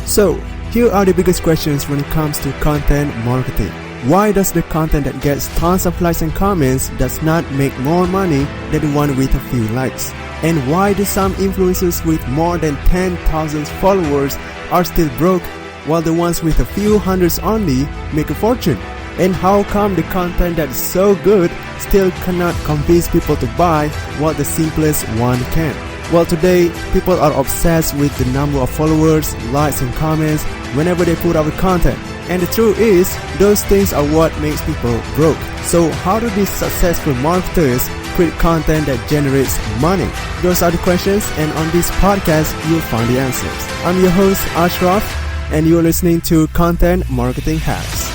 So, here are the biggest questions when it comes to content marketing. Why does the content that gets tons of likes and comments does not make more money than the one with a few likes? And why do some influencers with more than 10,000 followers are still broke, while the ones with a few hundreds only make a fortune? And how come the content that is so good still cannot convince people to buy while the simplest one can? Well, today, people are obsessed with the number of followers, likes and comments whenever they put out content. And the truth is, those things are what makes people broke. So how do these successful marketers create content that generates money? Those are the questions, and on this podcast, you'll find the answers. I'm your host, Ashraf, and you're listening to Content Marketing Hacks.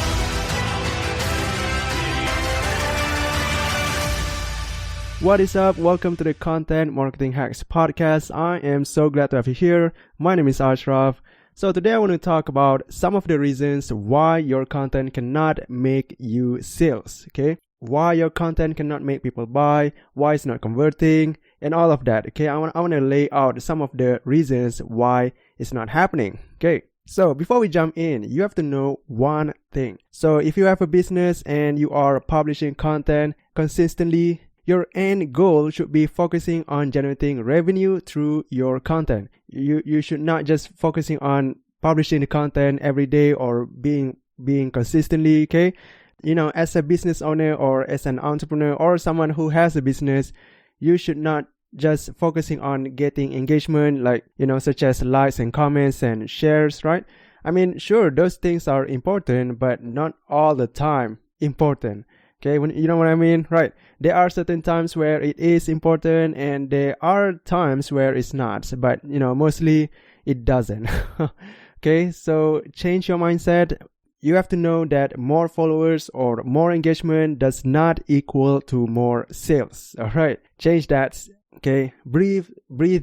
What is up? Welcome to the Content Marketing Hacks podcast. I am so glad to have you here. My name is Ashraf. So today I want to talk about some of the reasons why your content cannot make you sales. Okay, why your content cannot make people buy, why it's not converting, and all of that. Okay, I want to lay out some of the reasons why it's not happening. Okay. So before we jump in, you have to know one thing. So if you have a business and you are publishing content consistently, your end goal should be focusing on generating revenue through your content. You should not just focusing on publishing the content every day or being consistently, okay? You know, as a business owner or as an entrepreneur or someone who has a business, you should not just focusing on getting engagement like, such as likes and comments and shares, right? I mean, sure, those things are important, but not all the time important. Okay, you know what I mean? Right. There are certain times where it is important and there are times where it's not. But, mostly it doesn't. Okay, so change your mindset. You have to know that more followers or more engagement does not equal to more sales. All right, change that. Okay, breathe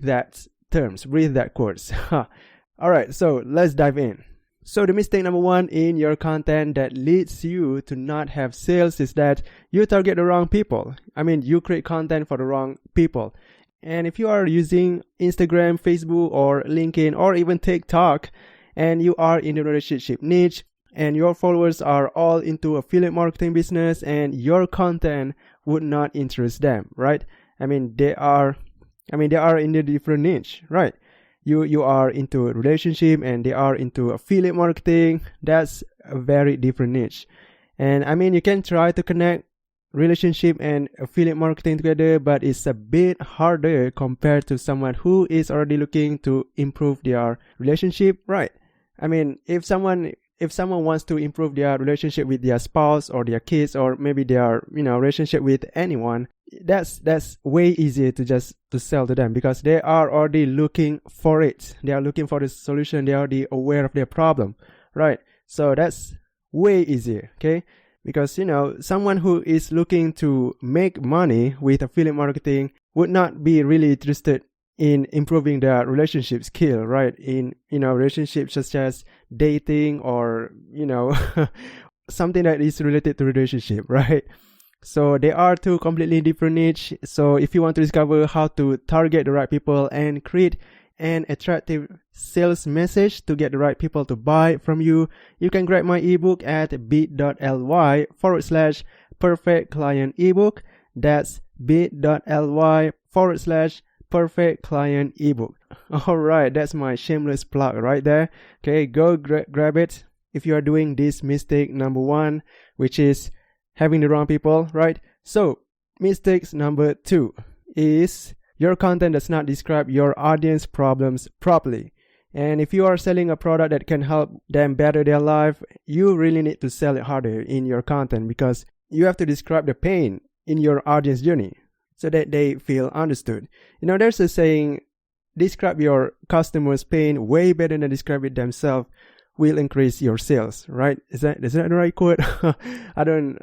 that terms, breathe that quotes. All right, so let's dive in. So the mistake number one in your content that leads you to not have sales is that you target the wrong people. I mean, you create content for the wrong people. And if you are using Instagram, Facebook, or LinkedIn, or even TikTok, and you are in the relationship niche, and your followers are all into affiliate marketing business, and your content would not interest them, right? I mean, they are in a different niche, right? You are into a relationship and they are into affiliate marketing. That's a very different niche. And I mean, you can try to connect relationship and affiliate marketing together, but it's a bit harder compared to someone who is already looking to improve their relationship, right? I mean, if someone wants to improve their relationship with their spouse or their kids or maybe their, relationship with anyone, that's way easier to sell to them because they are already looking for it. They are looking for the solution. They are already aware of their problem, right? So that's way easier, okay? Because, someone who is looking to make money with affiliate marketing would not be really interested in improving their relationship skill, right? In, relationships such as dating or, something that is related to relationship, right? So they are two completely different niche. So if you want to discover how to target the right people and create an attractive sales message to get the right people to buy from you, you can grab my ebook at bit.ly/perfect client ebook. That's bit.ly/perfect client ebook. Alright, that's my shameless plug right there. Okay, go grab it if you are doing this mistake number one, which is having the wrong people, right? So, mistakes number two is your content does not describe your audience problems properly. And if you are selling a product that can help them better their life, you really need to sell it harder in your content because you have to describe the pain in your audience journey so that they feel understood. There's a saying, describe your customer's pain way better than describe it themselves will increase your sales, right? Is that the right quote? I don't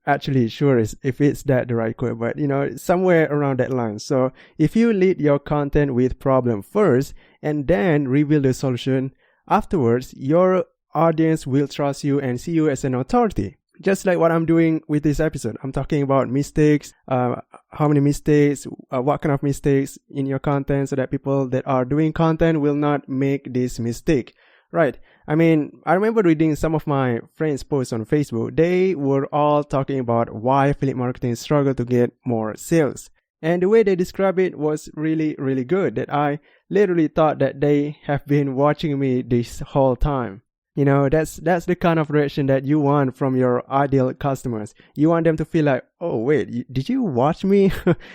actually sure if it's that the right quote, but somewhere around that line. So if you lead your content with problem first and then reveal the solution afterwards, your audience will trust you and see you as an authority. Just like what I'm doing with this episode. I'm talking about mistakes, how many mistakes, what kind of mistakes in your content so that people that are doing content will not make this mistake. Right. I mean, I remember reading some of my friends' posts on Facebook. They were all talking about why affiliate marketing struggle to get more sales. And the way they described it was really, really good, that I literally thought that they have been watching me this whole time. That's the kind of reaction that you want from your ideal customers. You want them to feel like, oh wait, did you watch me?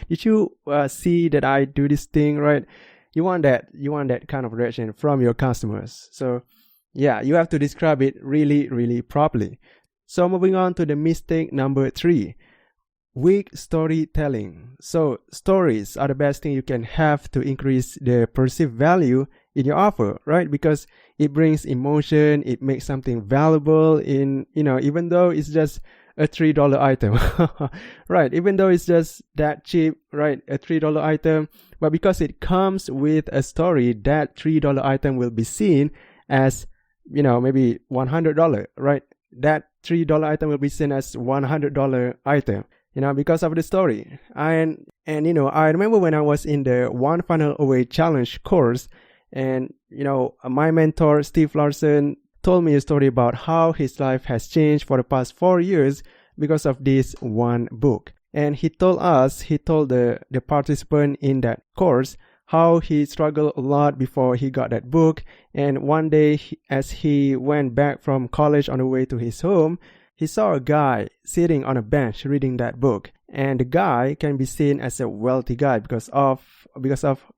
Did you see that I do this thing, right? You want that kind of reaction from your customers. So yeah, you have to describe it really, really properly. So moving on to the mistake number 3. Weak storytelling. So stories are the best thing you can have to increase the perceived value in your offer, right? Because it brings emotion, it makes something valuable even though it's just a $3 item, right? Even though it's just that cheap, right? A $3 item, but because it comes with a story, that $3 item will be seen as, maybe $100, right? That $3 item will be seen as $100 item. Because of the story. And I remember when I was in the One Funnel Away Challenge course, and, my mentor, Steve Larson, told me a story about how his life has changed for the past 4 years because of this one book. And he told the participant in that course how he struggled a lot before he got that book. And one day, as he went back from college on the way to his home, he saw a guy sitting on a bench reading that book, and the guy can be seen as a wealthy guy because of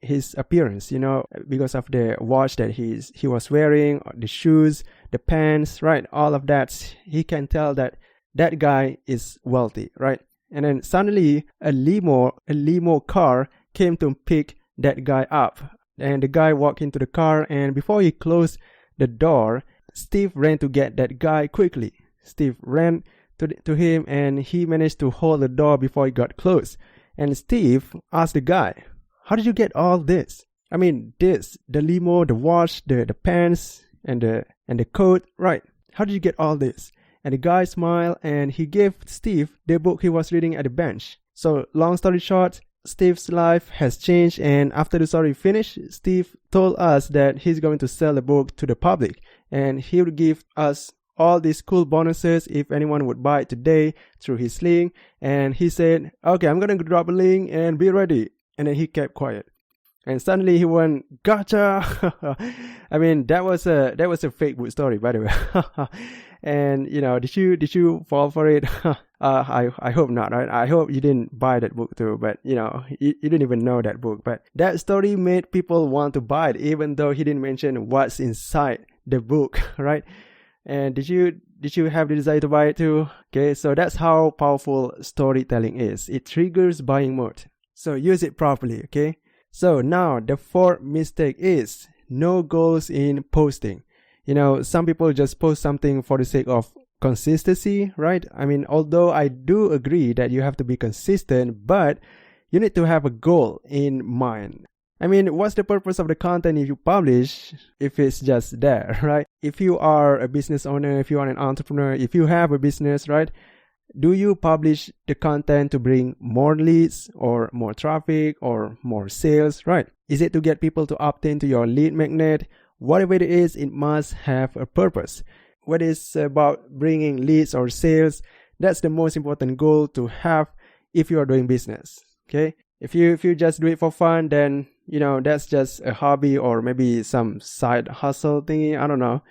his appearance, because of the watch that he was wearing, the shoes, the pants, right? All of that, he can tell that guy is wealthy, right? And then suddenly a limo car came to pick that guy up, and the guy walked into the car, and before he closed the door, Steve ran to get that guy quickly. Steve ran to him, and he managed to hold the door before it got closed. And Steve asked the guy, how did you get all this? I mean, the limo, the watch, the pants, and the coat, right? How did you get all this? And the guy smiled, and he gave Steve the book he was reading at the bench. So long story short, Steve's life has changed, and after the story finished, Steve told us that he's going to sell the book to the public, and he would give us all these cool bonuses if anyone would buy it today through his link. And he said, okay, I'm gonna drop a link and be ready. And then he kept quiet, and suddenly he went, gotcha. I mean, that was a fake book story, by the way. And did you fall for it? I hope not, right? I hope you didn't buy that book too, but you didn't even know that book. But that story made people want to buy it, even though he didn't mention what's inside the book, right? And did you have the desire to buy it too? Okay, so that's how powerful storytelling is. It triggers buying mood. So use it properly, okay? So now the 4th mistake is no goals in posting. Some people just post something for the sake of consistency, right? I mean, although I do agree that you have to be consistent, but you need to have a goal in mind. I mean, what's the purpose of the content if you publish if it's just there, right? If you are a business owner, if you are an entrepreneur, if you have a business, right? Do you publish the content to bring more leads or more traffic or more sales, right? Is it to get people to opt into your lead magnet? Whatever it is, it must have a purpose. What is about bringing leads or sales, that's the most important goal to have if you are doing business, okay? If you just do it for fun, then that's just a hobby or maybe some side hustle thingy, I don't know.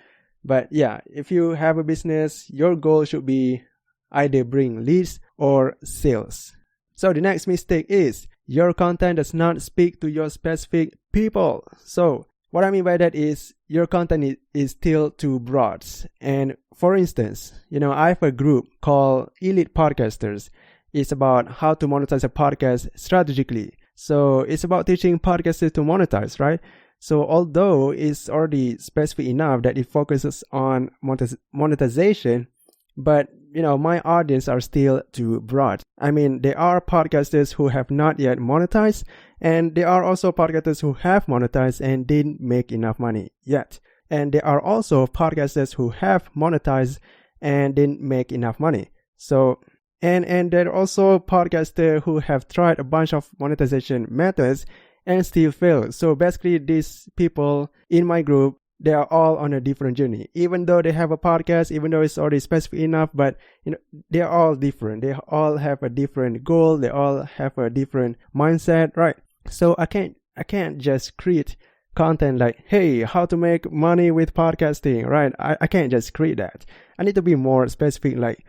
But yeah, if you have a business, your goal should be either bring leads or sales. So the next mistake is your content does not speak to your specific people. So what I mean by that is your content is still too broad. And for instance, I have a group called Elite Podcasters. It's about how to monetize a podcast strategically. So it's about teaching podcasters to monetize, right? So although it's already specific enough that it focuses on monetization, but my audience are still too broad. I mean, there are podcasters who have not yet monetized, and there are also podcasters who have monetized and didn't make enough money yet. And there are also podcasters who have monetized and didn't make enough money. So and there are also podcasters who have tried a bunch of monetization methods and still fail. So basically, these people in my group, they are all on a different journey. Even though they have a podcast, even though it's already specific enough, but they are all different. They all have a different goal. They all have a different mindset, right? So I can't just create content like, hey, how to make money with podcasting, right? I can't just create that. I need to be more specific, like,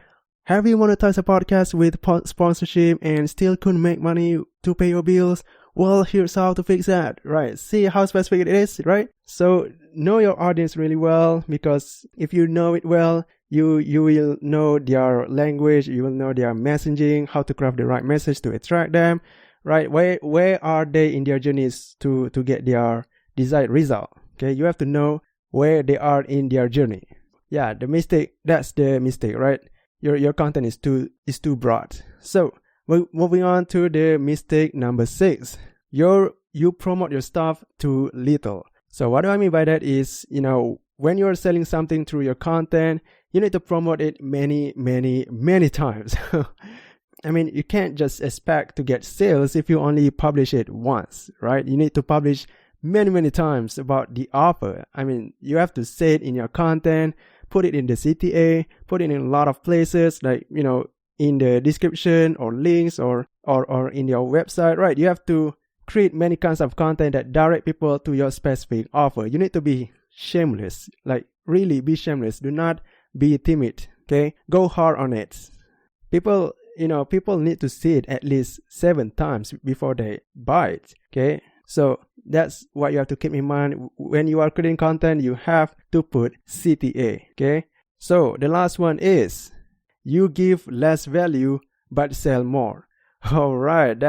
have you monetized a podcast with sponsorship and still couldn't make money to pay your bills? Well, here's how to fix that, right? See how specific it is, right? So know your audience really well, because if you know it well, you will know their language, you will know their messaging, how to craft the right message to attract them, right? Where are they in their journeys to get their desired result? Okay, you have to know where they are in their journey. Yeah, that's the mistake, right? Your content is too broad. So moving on to the mistake number 6. You promote your stuff too little. So what do I mean by that is, when you're selling something through your content, you need to promote it many, many, many times. I mean, you can't just expect to get sales if you only publish it once, right? You need to publish many, many times about the offer. I mean, you have to say it in your content, put it in the CTA, put it in a lot of places, like, in the description or links or in your website, right? You have to create many kinds of content that direct people to your specific offer. You need to be shameless, like really be shameless. Do not be timid, okay? Go hard on it. People need to see it at least 7 times before they buy it, okay? So that's what you have to keep in mind. When you are creating content, you have to put CTA, okay? So the last one is, you give less value but sell more. All right,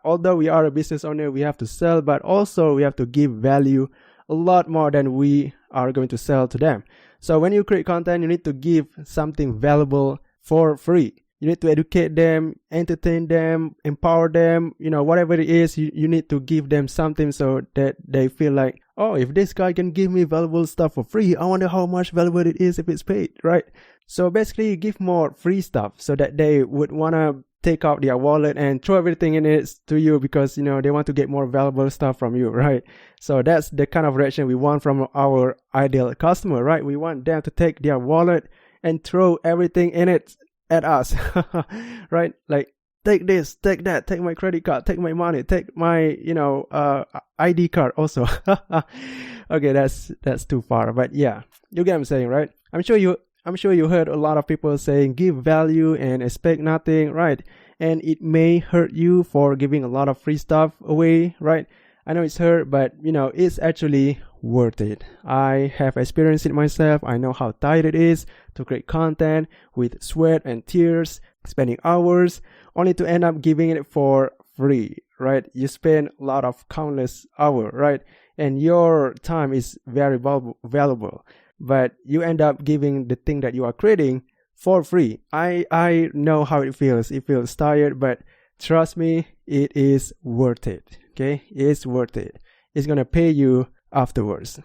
although we are a business owner, we have to sell, but also we have to give value a lot more than we are going to sell to them. So when you create content, you need to give something valuable for free. You need to educate them, entertain them, empower them, whatever it is, you need to give them something so that they feel like, oh, if this guy can give me valuable stuff for free, I wonder how much valuable it is if it's paid, right? So basically, you give more free stuff so that they would want to take out their wallet and throw everything in it to you, because, they want to get more valuable stuff from you, right? So that's the kind of reaction we want from our ideal customer, right? We want them to take their wallet and throw everything in it at us, right? Like, take this, take that, take my credit card, take my money, take my, ID card also. Okay, that's too far, but yeah, you get what I'm saying, right? I'm sure you heard a lot of people saying give value and expect nothing, right? And it may hurt you for giving a lot of free stuff away, right? I know it's hurt, but it's actually worth it. I have experienced it myself. I know how tired it is to create content with sweat and tears, spending hours only to end up giving it for free, right? You spend a lot of countless hours, right? And your time is very valuable, but you end up giving the thing that you are creating for free. I know how it feels. It feels tired, but trust me, it is worth it. Okay, it's worth it. It's gonna pay you afterwards.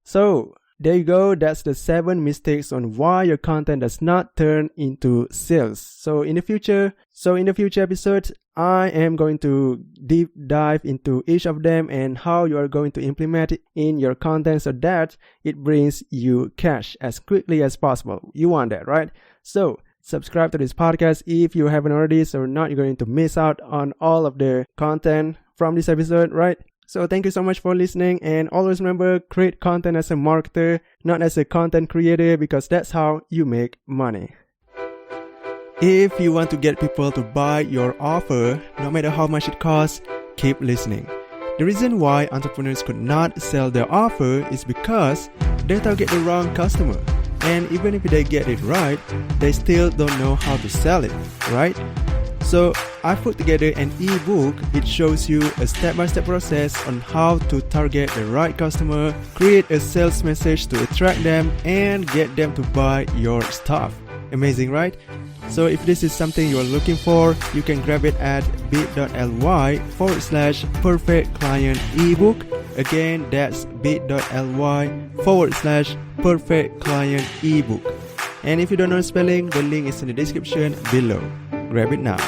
So there you go. That's the 7 mistakes on why your content does not turn into sales. So in the future episodes, I am going to deep dive into each of them and how you are going to implement it in your content so that it brings you cash as quickly as possible. You want that, right? So subscribe to this podcast if you haven't already, so not you're going to miss out on all of the content from this episode, right? So thank you so much for listening, and always remember, create content as a marketer, not as a content creator, because that's how you make money. If you want to get people to buy your offer, no matter how much it costs, keep listening. The reason why entrepreneurs could not sell their offer is because they target the wrong customer. And even if they get it right, they still don't know how to sell it, right? So I put together an ebook. It shows you a step-by-step process on how to target the right customer, create a sales message to attract them, and get them to buy your stuff. Amazing, right? So if this is something you're looking for, you can grab it at bit.ly/perfect client ebook. Again, that's bit.ly/perfect client ebook. And if you don't know spelling, the link is in the description below. Grab it now.